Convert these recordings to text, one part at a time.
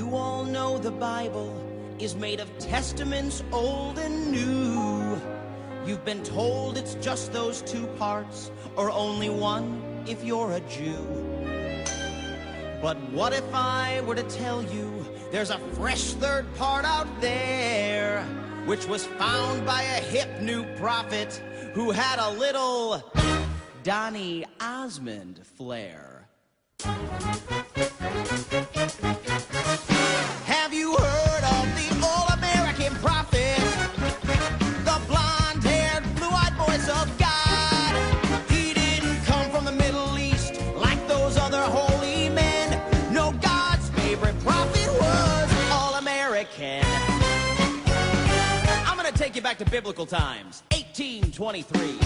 You all know the Bible is made of testaments old and new. You've been told it's just those two parts, or only one if you're a Jew. But what if I were to tell you there's a fresh third part out there, which was found by a hip new prophet who had a little Donny Osmond flair? Have you heard of the all-American prophet? The blonde-haired, blue-eyed voice of God. He didn't come from the Middle East like those other holy men. No, God's favorite prophet was all-American. I'm gonna take you back to biblical times. 1823.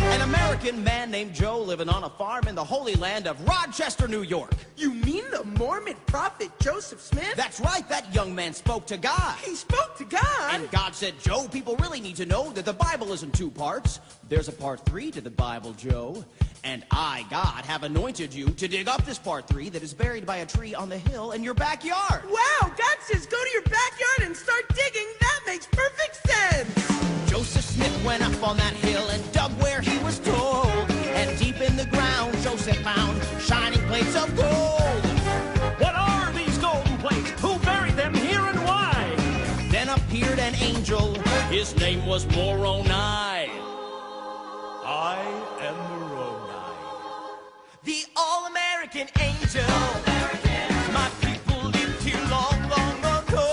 An American man named Joe living on a farm in the holy land of Rochester, New York. You mean the Mormon prophet Joseph Smith? That's right, that young man spoke to God. He spoke to God? And God said, Joe, people really need to know that the Bible isn't two parts. There's a part 3 to the Bible, Joe. And I, God, have anointed you to dig up this part 3 that is buried by a tree on the hill in your backyard. Wow, God says go to your backyard and start digging. That makes perfect sense. Joseph Smith went up on that hill and dug where he was told. And deep in the ground, Joseph found shining plates of gold. What are these golden plates? Who buried them here and why? Then appeared an angel. His name was Moroni. I am Moroni. The all-American angel. All-American. My people lived here long, long ago.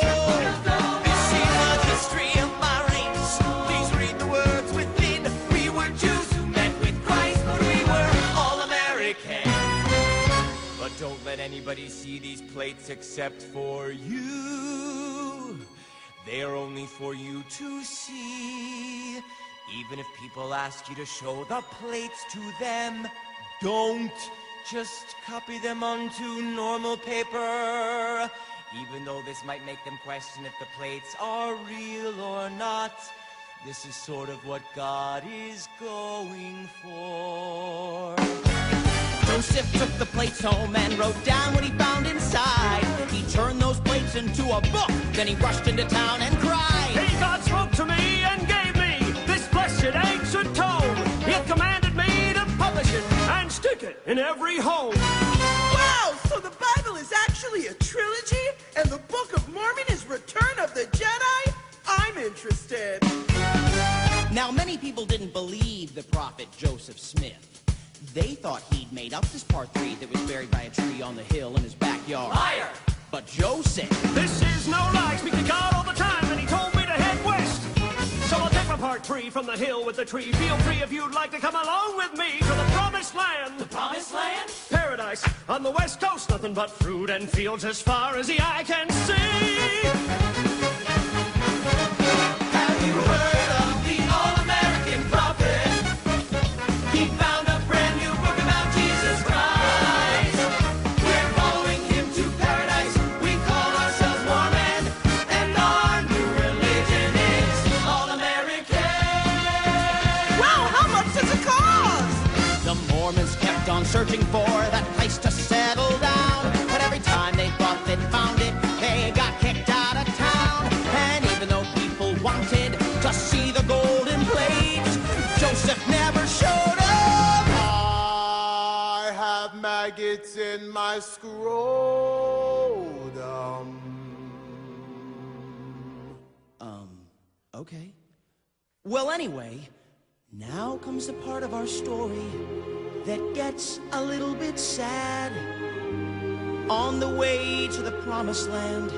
This is the history of my race. Please read the words within. We were Jews who met with Christ, but we were all-American. But don't let anybody see these plates except for you. They are only for you to see. Even if people ask you to show the plates to them, don't. Just copy them onto normal paper. Even though this might make them question if the plates are real or not. This is sort of what God is going for. Joseph took the plates home and wrote down what he found inside. He turned those plates into a book. Then he rushed into town and cried. Hey, God spoke to me and gave me this blessed ancient tome. It commanded me to publish it and stick it in every home. Wow, so the Bible is actually a trilogy, and the Book of Mormon is Return of the Jedi? I'm interested. Now, many people didn't believe the prophet Joseph Smith. They thought he'd made up this part 3 that was buried by a tree on the hill in his backyard. Liar! But Joe said, This is no lie. I speak to God all the time, and he told me to head west. So I'll take my part 3 from the hill with the tree. Feel free if you'd like to come along with me to the promised land. The promised land? Paradise on the west coast. Nothing but fruit and fields as far as the eye can see. Have you heard of the all-American prophet? He found a brand new book about Jesus Christ. We're following him to paradise. We call ourselves Mormon, and our new religion is all-American. Wow, how much does it cost? The Mormons kept on searching for that place to settle down. But every time they thought they'd found it, they got kicked out of town. And even though people wanted to see the golden plates, Joseph never showed up. I have maggots in my scrotum. Okay. Well, anyway, now comes the part of our story that gets a little bit sad. On the way to the promised land,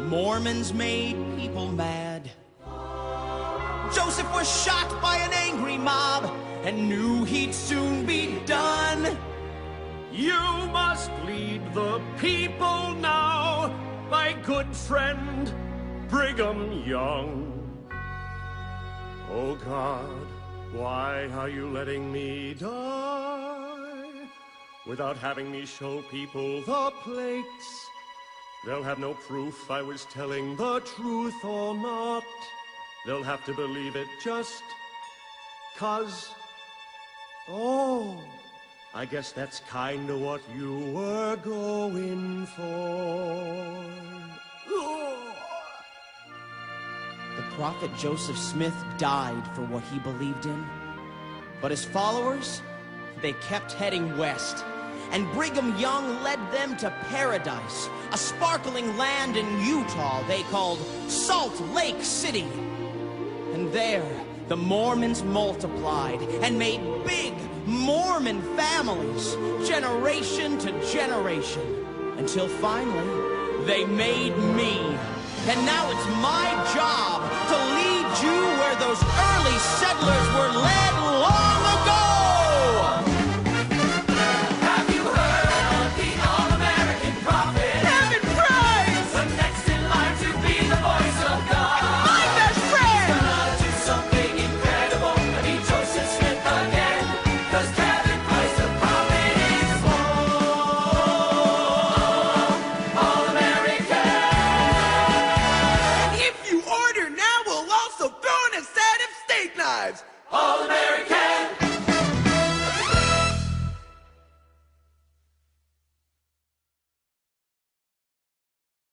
Mormons made people mad. Joseph was shot by an angry mob and knew he'd soon be done. You must lead the people now, my good friend Brigham Young. Oh God, why are you letting me die without having me show people the plates? They'll have no proof I was telling the truth or not. They'll have to believe it just 'cause. Oh, I guess that's kinda what you were going for. Prophet Joseph Smith died for what he believed in. But his followers, they kept heading west. And Brigham Young led them to paradise, a sparkling land in Utah they called Salt Lake City. And there, the Mormons multiplied and made big Mormon families, generation to generation, until finally, they made me. And now it's my job to lead you where those early settlers were led long ago. Have you heard of the all-American prophet? Heaven praise! The next in line to be the voice of God. My best friend! Gonna do something incredible. Be Joseph Smith again. 'Cause Kevin Price, the prophet, is all-American. If you order now, we'll also throw in a set of steak knives. All-American.